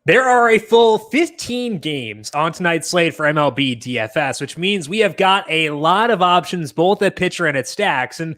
There are a full 15 games on tonight's slate for MLB DFS, which means we have got a lot of options both at pitcher and at stacks. And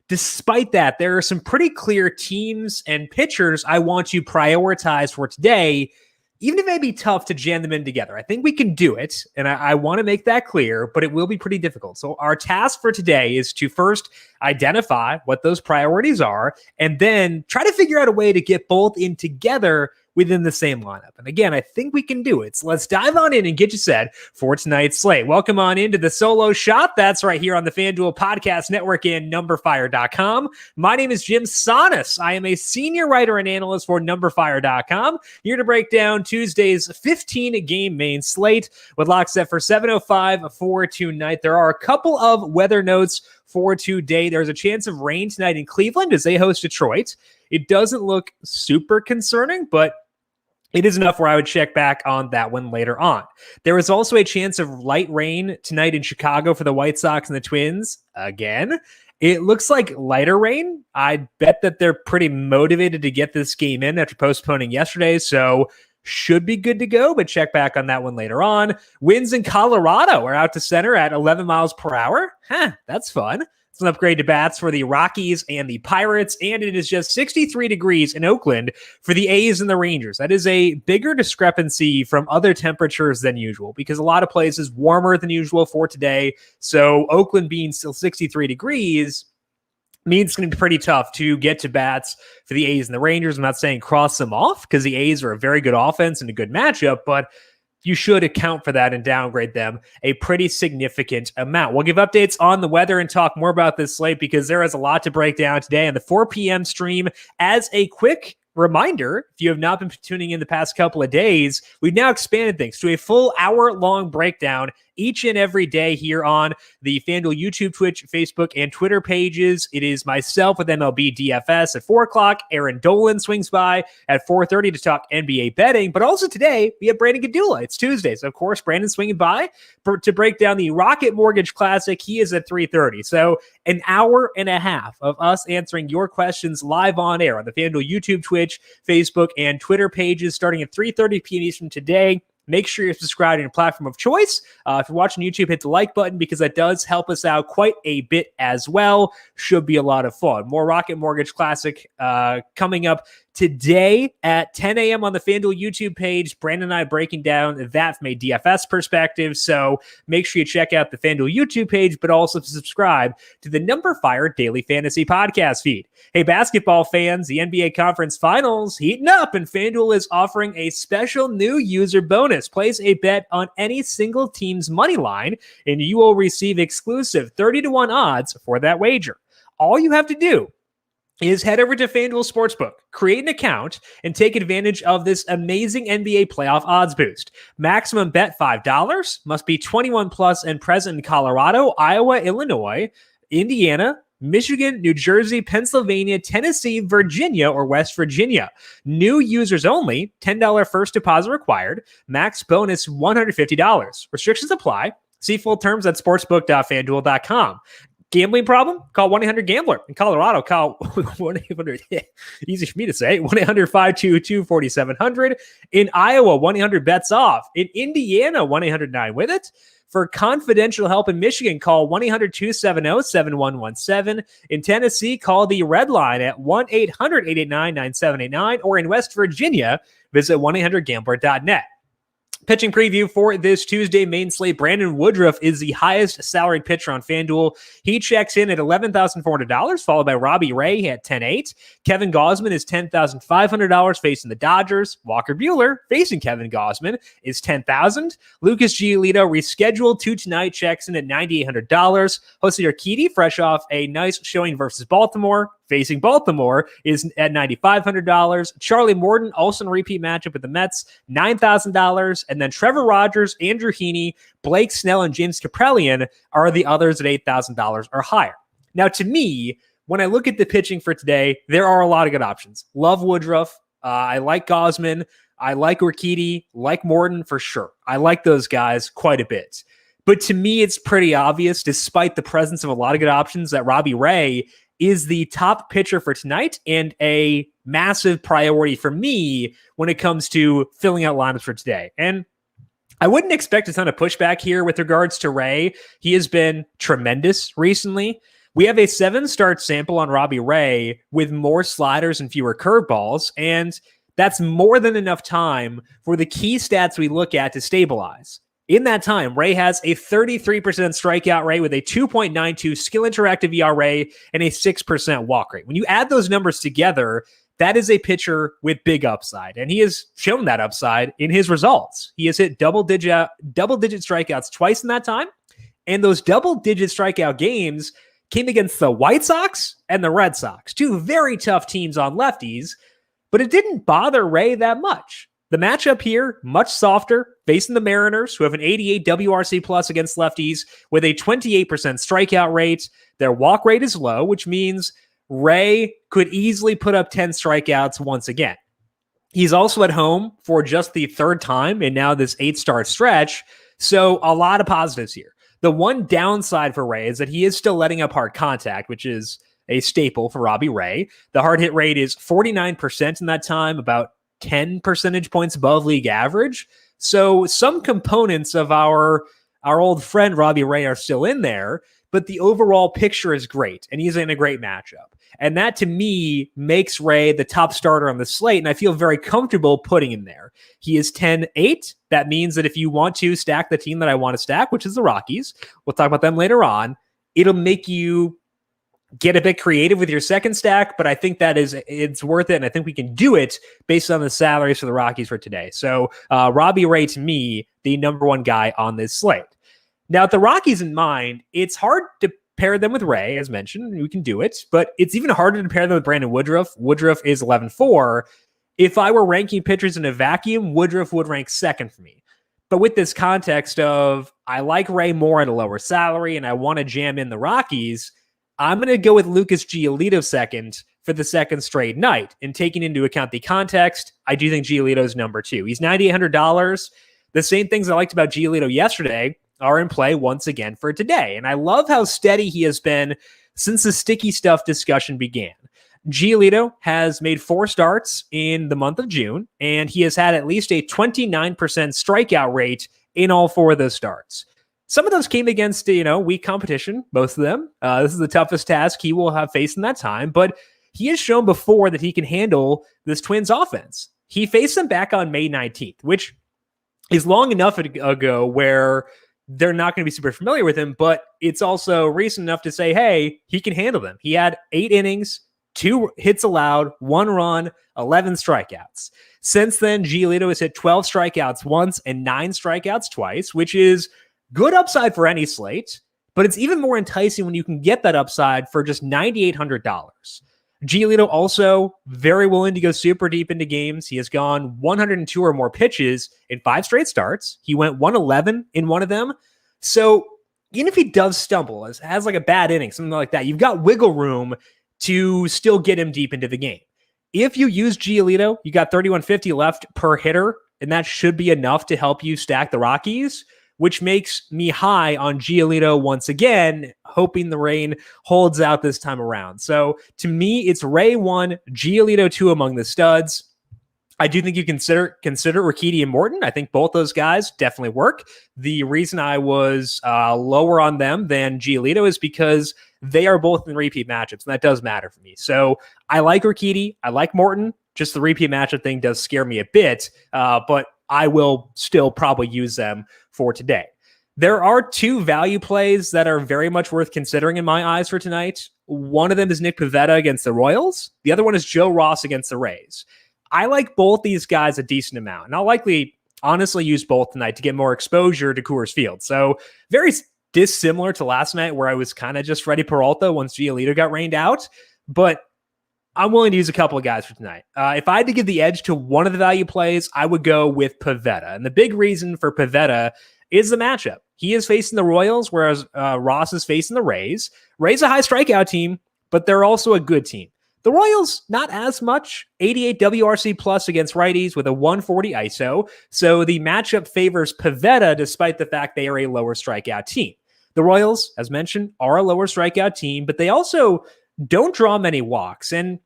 despite that, there are some pretty clear teams and pitchers I want to prioritize for today, even if it may be tough to jam them in together. I think we can do it, and I want to make that clear, but it will be pretty difficult. So our task for today is to first identify what those priorities are, and then try to figure out a way to get both in together within the same lineup. And again, I think we can do it. So let's dive on in and get you set for tonight's slate. Welcome on into the solo shot. That's right here on the FanDuel Podcast Network and numberFire.com. My name is Jim Sonis. I am a senior writer and analyst for numberFire.com, here to break down Tuesday's 15-game main slate with locks set for 7:05 for tonight. There are a couple of weather notes for today. There's a chance of rain tonight in Cleveland as they host Detroit. It doesn't look super concerning, but it is enough where I would check back on that one later on. There is also a chance of light rain tonight in Chicago for the White Sox and the Twins. Again, it looks like lighter rain. I bet that they're pretty motivated to get this game in after postponing yesterday, so should be good to go, but check back on that one later on. Winds in Colorado are out to center at 11 miles per hour. That's fun. It's an upgrade to bats for the Rockies and the Pirates, and it is just 63 degrees in Oakland for the A's and the Rangers. That is a bigger discrepancy from other temperatures than usual because a lot of places warmer than usual for today. So Oakland being still 63 degrees means it's going to be pretty tough to get to bats for the A's and the Rangers. I'm not saying cross them off because the A's are a very good offense and a good matchup, but you should account for that and downgrade them a pretty significant amount. We'll give updates on the weather and talk more about this slate because there is a lot to break down today on the 4 p.m. stream. As a quick reminder, if you have not been tuning in the past couple of days, we've now expanded things to a full hour-long breakdown each and every day here on the FanDuel YouTube, Twitch, Facebook, and Twitter pages. It is myself with MLB DFS at 4 o'clock. Aaron Dolan swings by at 4:30 to talk NBA betting. But also today, we have Brandon Gadula. It's Tuesday, so of course, Brandon's swinging by to break down the Rocket Mortgage Classic. He is at 3:30. So an hour and a half of us answering your questions live on air on the FanDuel YouTube, Twitch, Facebook, and Twitter pages starting at 3:30 p.m. Eastern today. Make sure you're subscribed to your platform of choice. If you're watching YouTube, hit the like button because that does help us out quite a bit as well. Should be a lot of fun. More Rocket Mortgage Classic coming up today at 10 a.m. on the FanDuel YouTube page. Brandon and I breaking down that from a DFS perspective. So make sure you check out the FanDuel YouTube page, but also subscribe to the numberFire Daily Fantasy Podcast feed. Hey, basketball fans, the NBA Conference Finals heating up, and FanDuel is offering a special new user bonus. Place a bet on any single team's money line, and you will receive exclusive 30-1 odds for that wager. All you have to do is head over to FanDuel Sportsbook, create an account, and take advantage of this amazing NBA playoff odds boost. Maximum bet $5, must be 21 plus and present in Colorado, Iowa, Illinois, Indiana, Michigan, New Jersey, Pennsylvania, Tennessee, Virginia, or West Virginia. New users only, $10 first deposit required, max bonus $150. Restrictions apply. See full terms at sportsbook.fanduel.com. Gambling problem? Call 1-800-GAMBLER. In Colorado, call 1-800, easy for me to say, 1-800-522-4700. In Iowa, 1-800-BETS-OFF. In Indiana, 1-800-9-WITH-IT. For confidential help in Michigan, call 1-800-270-7117. In Tennessee, call the Red Line at 1-800-889-9789. Or in West Virginia, visit 1-800-GAMBLER.net. Pitching preview for this Tuesday main slate. Brandon Woodruff is the highest salaried pitcher on FanDuel. He checks in at $11,400, followed by Robbie Ray at $10,800. Kevin Gausman is $10,500 facing the Dodgers. Walker Buehler facing Kevin Gausman is $10,000. Lucas Giolito rescheduled to tonight, checks in at $9,800. Jose Urquidy, fresh off a nice showing versus Baltimore, facing Baltimore, is at $9,500. Charlie Morton, also in a repeat matchup with the Mets, $9,000. And then Trevor Rogers, Andrew Heaney, Blake Snell, and James Kaprielian are the others at $8,000 or higher. Now, to me, when I look at the pitching for today, there are a lot of good options. Love Woodruff. I like Gausman. I like Urquidy, like Morton for sure. I like those guys quite a bit. But to me, it's pretty obvious, despite the presence of a lot of good options, that Robbie Ray is the top pitcher for tonight and a massive priority for me when it comes to filling out lineups for today. And I wouldn't expect a ton of pushback here with regards to Ray. He has been tremendous recently. We have a 7-start sample on Robbie Ray with more sliders and fewer curveballs, and that's more than enough time for the key stats we look at to stabilize. In that time, Ray has a 33% strikeout rate with a 2.92 skill interactive ERA and a 6% walk rate. When you add those numbers together, that is a pitcher with big upside, and he has shown that upside in his results. He has hit double-digit strikeouts twice in that time, and those double-digit strikeout games came against the White Sox and the Red Sox, two very tough teams on lefties, but it didn't bother Ray that much. The matchup here, much softer, facing the Mariners, who have an 88 WRC plus against lefties with a 28% strikeout rate. Their walk rate is low, which means Ray could easily put up 10 strikeouts once again. He's also at home for just the third time in now this 8-start stretch, so a lot of positives here. The one downside for Ray is that he is still letting up hard contact, which is a staple for Robbie Ray. The hard hit rate is 49% in that time, about 10 percentage points above league average. So some components of our old friend Robbie Ray are still in there, but the overall picture is great, and he's in a great matchup. And that, to me, makes Ray the top starter on the slate, and I feel very comfortable putting him there. He is 10-8. That means that if you want to stack the team that I want to stack, which is the Rockies, we'll talk about them later on, it'll make you get a bit creative with your second stack, but I think it's worth it, and I think we can do it based on the salaries for the Rockies for today. So Robbie Ray, to me, the number one guy on this slate. Now, with the Rockies in mind, it's hard to pair them with Ray, as mentioned. We can do it, but it's even harder to pair them with Brandon Woodruff. Woodruff is 11-4. If I were ranking pitchers in a vacuum, Woodruff would rank second for me. But with this context of I like Ray more at a lower salary and I want to jam in the Rockies, I'm going to go with Lucas Giolito second for the second straight night. And taking into account the context, I do think Giolito's number 2. He's $9,800. The same things I liked about Giolito yesterday are in play once again for today. And I love how steady he has been since the sticky stuff discussion began. Giolito has made 4 starts in the month of June, and he has had at least a 29% strikeout rate in all 4 of those starts. Some of those came against, weak competition, most of them. This is the toughest task he will have faced in that time, but he has shown before that he can handle this Twins offense. He faced them back on May 19th, which is long enough ago where they're not going to be super familiar with him, but it's also recent enough to say, hey, he can handle them. He had 8 innings, 2 hits allowed, 1 run, 11 strikeouts. Since then, Giolito has hit 12 strikeouts once and 9 strikeouts twice, which is good upside for any slate, but it's even more enticing when you can get that upside for just $9,800. Giolito also very willing to go super deep into games. He has gone 102 or more pitches in 5 straight starts. He went 111 in one of them. So even if he does stumble, has like a bad inning, something like that, you've got wiggle room to still get him deep into the game. If you use Giolito, you got 3150 left per hitter, and that should be enough to help you stack the Rockies, which makes me high on Giolito once again, hoping the rain holds out this time around. So to me, it's Ray 1, Giolito 2 among the studs. I do think you consider Urquidy and Morton. I think both those guys definitely work. The reason I was lower on them than Giolito is because they are both in repeat matchups, and that does matter for me. So I like Urquidy. I like Morton. Just the repeat matchup thing does scare me a bit, but I will still probably use them for today. There are 2 value plays that are very much worth considering in my eyes for tonight. One of them is Nick Pivetta against the Royals. The other one is Joe Ross against the Rays. I like both these guys a decent amount, and I'll likely honestly use both tonight to get more exposure to Coors Field. So very dissimilar to last night where I was kind of just Freddie Peralta once Giolito got rained out, but I'm willing to use a couple of guys for tonight. If I had to give the edge to one of the value plays, I would go with Pivetta. And the big reason for Pivetta is the matchup. He is facing the Royals, whereas Ross is facing the Rays. Rays a high strikeout team, but they're also a good team. The Royals, not as much. 88 WRC plus against righties with a 140 ISO. So the matchup favors Pivetta despite the fact they are a lower strikeout team. The Royals, as mentioned, are a lower strikeout team, but they also don't draw many walks. And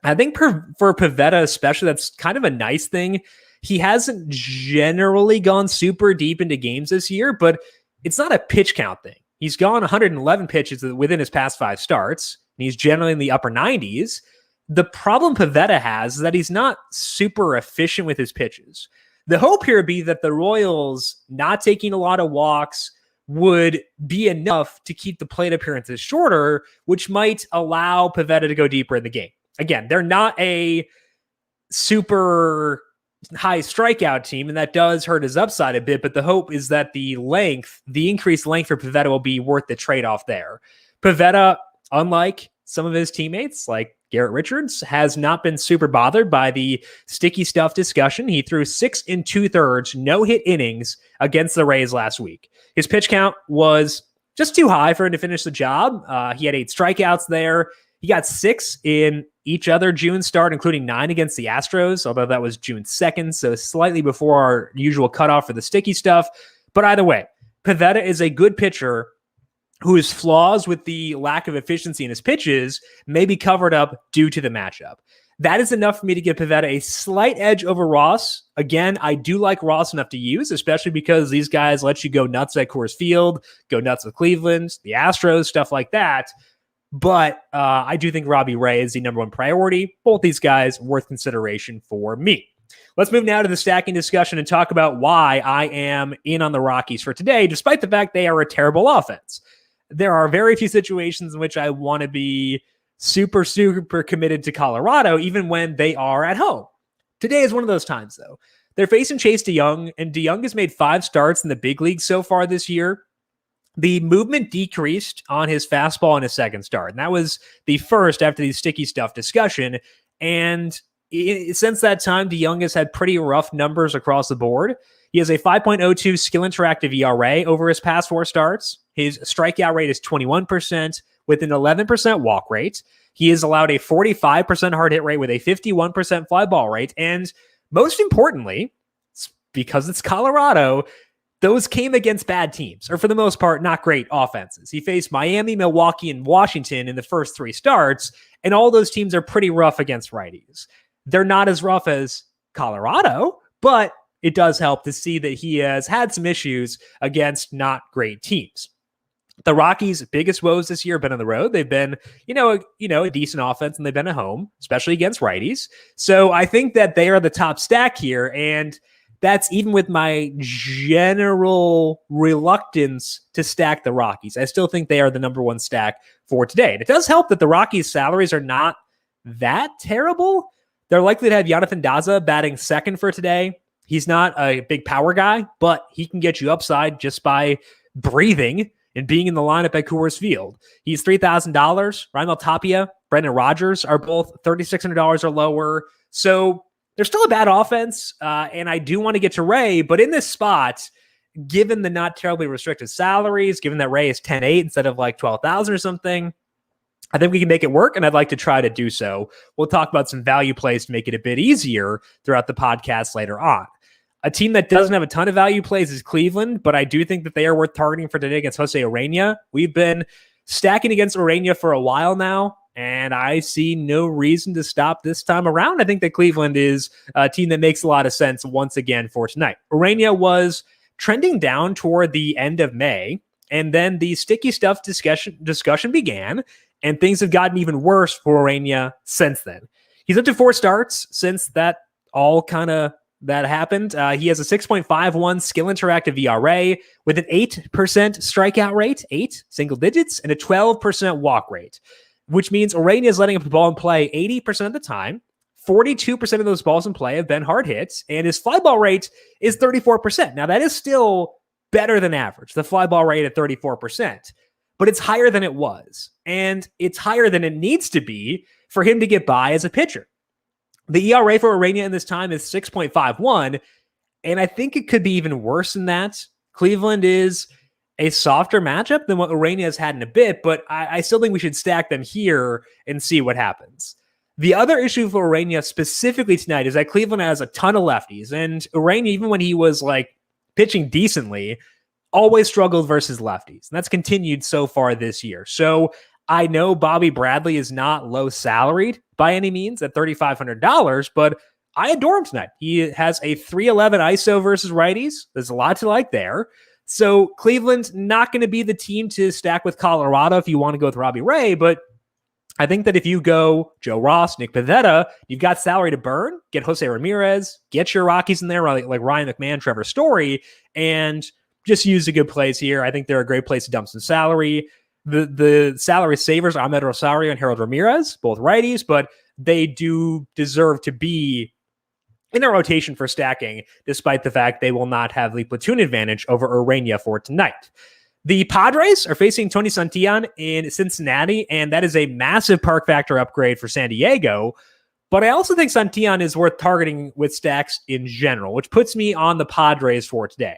I think for Pivetta especially, that's kind of a nice thing. He hasn't generally gone super deep into games this year, but it's not a pitch count thing. He's gone 111 pitches within his past 5 starts, and he's generally in the upper 90s. The problem Pivetta has is that he's not super efficient with his pitches. The hope here would be that the Royals not taking a lot of walks would be enough to keep the plate appearances shorter, which might allow Pivetta to go deeper in the game. Again, they're not a super high strikeout team, and that does hurt his upside a bit, but the hope is that the increased length for Pivetta will be worth the trade-off there. Pivetta, unlike some of his teammates, like Garrett Richards, has not been super bothered by the sticky stuff discussion. He threw 6 2/3 no-hit innings against the Rays last week. His pitch count was just too high for him to finish the job. He had 8 strikeouts there. He got 6 in each other June start, including 9 against the Astros, although that was June 2nd, so slightly before our usual cutoff for the sticky stuff. But either way, Pivetta is a good pitcher whose flaws with the lack of efficiency in his pitches may be covered up due to the matchup. That is enough for me to give Pivetta a slight edge over Ross. Again, I do like Ross enough to use, especially because these guys let you go nuts at Coors Field, go nuts with Cleveland, the Astros, stuff like that. But I do think Robbie Ray is the number one priority. Both these guys worth consideration for me. Let's move now to the stacking discussion and talk about why I am in on the Rockies for today, despite the fact they are a terrible offense. There are very few situations in which I want to be super committed to Colorado, even when they are at home. Today is one of those times, though. They're facing Chase DeYoung, and DeYoung has made 5 starts in the big league so far this year. The movement decreased on his fastball in his second start, and that was the first after the sticky stuff discussion. And since that time, DeYoung has had pretty rough numbers across the board. He has a 5.02 skill interactive ERA over his past 4 starts. His strikeout rate is 21% with an 11% walk rate. He has allowed a 45% hard hit rate with a 51% fly ball rate. And most importantly, because it's Colorado, those came against bad teams, or for the most part, not great offenses. He faced Miami, Milwaukee, and Washington in the first 3 starts, and all those teams are pretty rough against righties. They're not as rough as Colorado, but it does help to see that he has had some issues against not great teams. The Rockies' biggest woes this year have been on the road. They've been, a decent offense, and they've been at home, especially against righties. So I think that they are the top stack here, and that's even with my general reluctance to stack the Rockies. I still think they are the number one stack for today. And it does help that the Rockies' salaries are not that terrible. They're likely to have Jonathan Daza batting second for today. He's not a big power guy, but he can get you upside just by breathing and being in the lineup at Coors Field. He's $3,000. Raimel Tapia, Brendan Rodgers are both $3,600 or lower. So they're still a bad offense, and I do want to get to Ray, but in this spot, given the not terribly restricted salaries, given that Ray is 10.8 instead of like 12,000 or something, I think we can make it work, and I'd like to try to do so. We'll talk about some value plays to make it a bit easier throughout the podcast later on. A team that doesn't have a ton of value plays is Cleveland, but I do think that they are worth targeting for today against Jose Urena. We've been stacking against Urena for a while now, and I see no reason to stop this time around. I think that Cleveland is a team that makes a lot of sense once again for tonight. Urena was trending down toward the end of May, and then the sticky stuff discussion began, and things have gotten even worse for Urena since then. He's up to 4 starts since that happened. He has a 6.51 skill interactive ERA with an 8% strikeout rate, 8 single digits, and a 12% walk rate, which means Urena is letting up the ball in play 80% of the time. 42% of those balls in play have been hard hits, and his fly ball rate is 34%. Now, that is still better than average, the fly ball rate at 34%, but it's higher than it was, and it's higher than it needs to be for him to get by as a pitcher. The ERA for Urena in this time is 6.51, and I think it could be even worse than that. Cleveland is a softer matchup than what Urena has had in a bit, but I still think we should stack them here and see what happens. The other issue for Urena specifically tonight is that Cleveland has a ton of lefties, and Urena, even when he was pitching decently, always struggled versus lefties. And that's continued so far this year. So I know Bobby Bradley is not low salaried by any means at $3,500, but I adore him tonight. He has a 311 ISO versus righties. There's a lot to like there. So Cleveland's not going to be the team to stack with Colorado if you want to go with Robbie Ray, but I think that if you go Joe Ross, Nick Pivetta, you've got salary to burn, get Jose Ramirez, get your Rockies in there like Ryan McMahon, Trevor Story, and just use a good plays here. I think they're a great place to dump some salary. The salary savers are Ahmed Rosario and Harold Ramirez, both righties, but they do deserve to be in a rotation for stacking, despite the fact they will not have the platoon advantage over Urania for tonight. The Padres are facing Tony Santillan in Cincinnati, and that is a massive park factor upgrade for San Diego. But I also think Santillan is worth targeting with stacks in general, which puts me on the Padres for today.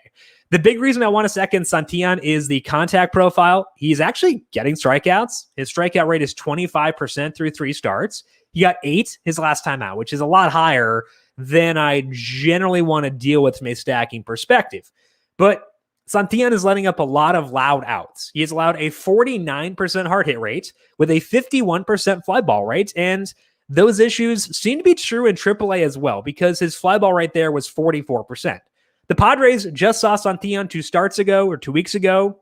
The big reason I want to second Santillan is the contact profile. He's actually getting strikeouts. His strikeout rate is 25% through 3 starts. He got 8 his last time out, which is a lot higher than I generally want to deal with from a stacking perspective. But Santillan is letting up a lot of loud outs. He has allowed a 49% hard hit rate with a 51% fly ball rate, and those issues seem to be true in AAA as well because his fly ball rate there was 44%. The Padres just saw Santillan 2 weeks ago.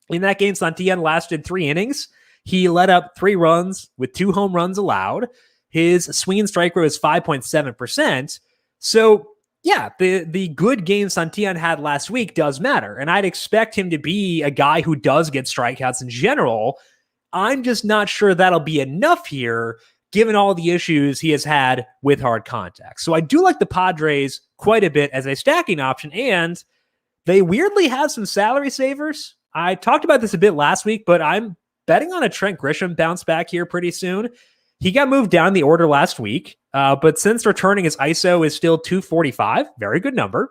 In that game, Santillan lasted 3 innings. He let up 3 runs with 2 home runs allowed. His swing and strike rate was 5.7%. So yeah, the good game Santillan had last week does matter, and I'd expect him to be a guy who does get strikeouts in general. I'm just not sure that'll be enough here, given all the issues he has had with hard contact. So I do like the Padres quite a bit as a stacking option, and they weirdly have some salary savers. I talked about this a bit last week, but I'm betting on a Trent Grisham bounce back here pretty soon. He got moved down the order last week, but since returning, his ISO is still 245. Very good number.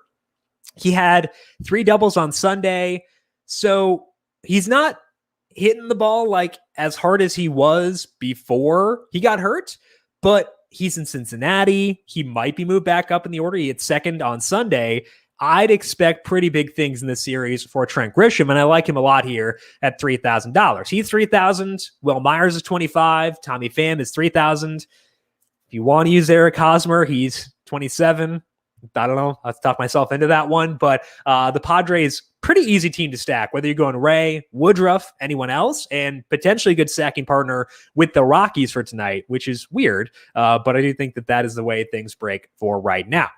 He had 3 doubles on Sunday, so he's not hitting the ball like as hard as he was before he got hurt, but he's in Cincinnati. He might be moved back up in the order. He hit second on Sunday. I'd expect pretty big things in this series for Trent Grisham, and I like him a lot here at $3,000. He's $3,000. Will Myers is $25,000. Tommy Pham is $3,000. If you want to use Eric Hosmer, he's $27,000. I don't know. I'll talk myself into that one, but the Padres, pretty easy team to stack, whether you're going Ray, Woodruff, anyone else, and potentially a good stacking partner with the Rockies for tonight, which is weird, but I do think that is the way things break for right now.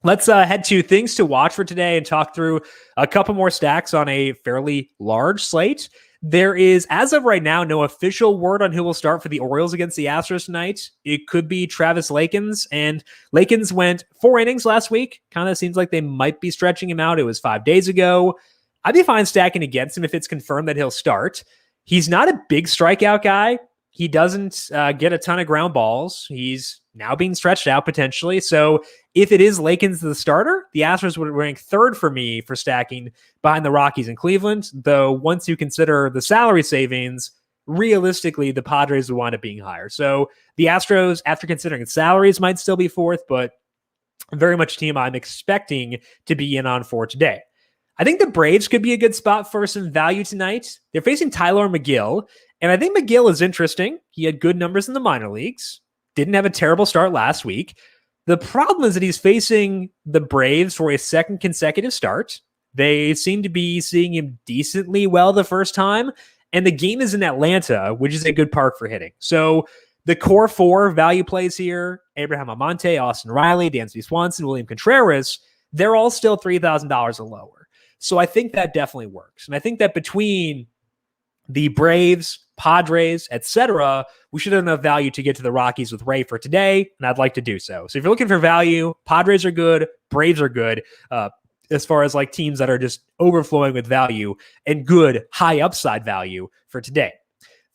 Let's head to things to watch for today and talk through a couple more stacks on a fairly large slate. There is, as of right now, no official word on who will start for the Orioles against the Astros tonight. It could be Travis Lakins, and Lakins went 4 innings last week. Kind of seems like they might be stretching him out. It was 5 days ago. I'd be fine stacking against him if it's confirmed that he'll start. He's not a big strikeout guy. He doesn't get a ton of ground balls. He's now being stretched out potentially. So if it is Lakins the starter, the Astros would rank 3rd for me for stacking behind the Rockies and Cleveland. Though once you consider the salary savings, realistically, the Padres would wind up being higher. So the Astros, after considering salaries, might still be 4th, but very much a team I'm expecting to be in on for today. I think the Braves could be a good spot for some value tonight. They're facing Tyler McGill, and I think McGill is interesting. He had good numbers in the minor leagues. Didn't have a terrible start last week. The problem is that he's facing the Braves for a 2nd consecutive start. They seem to be seeing him decently well the first time, and the game is in Atlanta, which is a good park for hitting. So the core 4 value plays here, Abraham Almonte, Austin Riley, Dansby Swanson, William Contreras, they're all still $3,000 or lower. So I think that definitely works. And I think that between the Braves, Padres, etc., we should have enough value to get to the Rockies with Ray for today, and I'd like to do so. So if you're looking for value, Padres are good, Braves are good, as far as like teams that are just overflowing with value and good high upside value for today.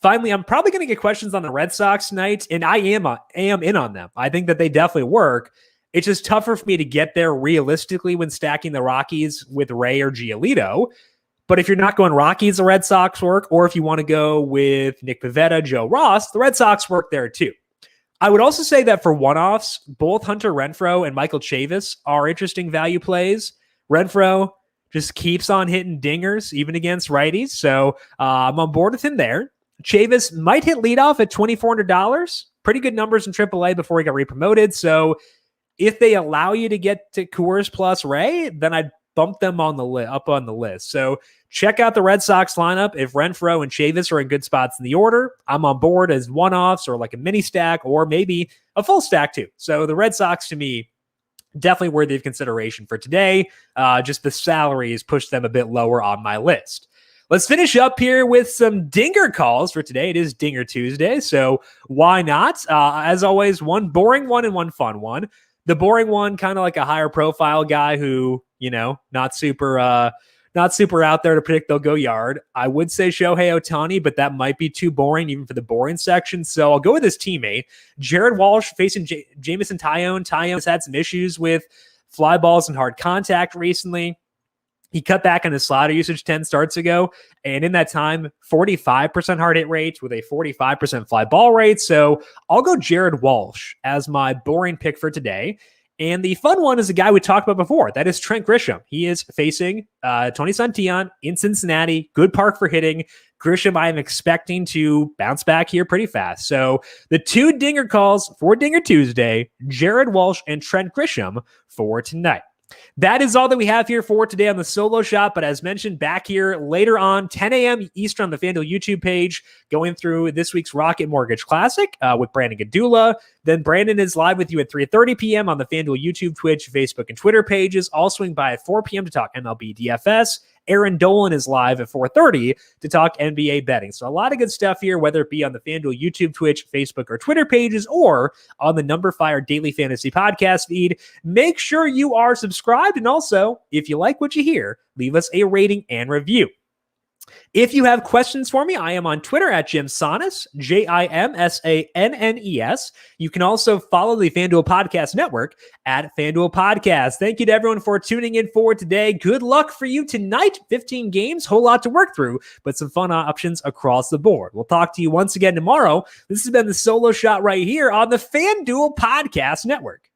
Finally, I'm probably going to get questions on the Red Sox tonight, and I am in on them. I think that they definitely work. It's just tougher for me to get there realistically when stacking the Rockies with Ray or Giolito. But if you're not going Rockies, the Red Sox work, or if you want to go with Nick Pivetta, Joe Ross, the Red Sox work there too. I would also say that for one-offs, both Hunter Renfroe and Michael Chavis are interesting value plays. Renfroe just keeps on hitting dingers, even against righties, so I'm on board with him there. Chavis might hit leadoff at $2,400. Pretty good numbers in AAA before he got re-promoted. So if they allow you to get to Coors plus Ray, then I'd bump them on the up on the list. So check out the Red Sox lineup. If Renfroe and Chavis are in good spots in the order, I'm on board as one-offs or like a mini stack or maybe a full stack too. So the Red Sox, to me, definitely worthy of consideration for today. Just the salaries push them a bit lower on my list. Let's finish up here with some dinger calls for today. It is Dinger Tuesday, so why not? As always, one boring one and one fun one. The boring one, kind of like a higher profile guy who, not super out there to predict they'll go yard. I would say Shohei Ohtani, but that might be too boring even for the boring section. So I'll go with his teammate, Jared Walsh, facing Jameson Taillon. Taillon has had some issues with fly balls and hard contact recently. He cut back on his slider usage 10 starts ago, and in that time, 45% hard hit rate with a 45% fly ball rate. So I'll go Jared Walsh as my boring pick for today. And the fun one is a guy we talked about before. That is Trent Grisham. He is facing Tony Santillan in Cincinnati. Good park for hitting. Grisham, I am expecting to bounce back here pretty fast. So the two dinger calls for Dinger Tuesday, Jared Walsh and Trent Grisham for tonight. That is all that we have here for today on the solo shot. But as mentioned, back here later on, 10 a.m. Eastern on the FanDuel YouTube page, going through this week's Rocket Mortgage Classic with Brandon Gadula. Then Brandon is live with you at 3:30 p.m. on the FanDuel YouTube, Twitch, Facebook, and Twitter pages. I'll swing by at 4 p.m. to talk MLB DFS. Aaron Dolan is live at 4:30 to talk NBA betting. So a lot of good stuff here, whether it be on the FanDuel YouTube, Twitch, Facebook, or Twitter pages, or on the numberFire Daily Fantasy Podcast feed. Make sure you are subscribed. And also, if you like what you hear, leave us a rating and review. If you have questions for me, I am on Twitter at JimSannes, JimSannes. You can also follow the FanDuel Podcast Network at FanDuel Podcast. Thank you to everyone for tuning in for today. Good luck for you tonight. 15 games, whole lot to work through, but some fun options across the board. We'll talk to you once again tomorrow. This has been the solo shot right here on the FanDuel Podcast Network.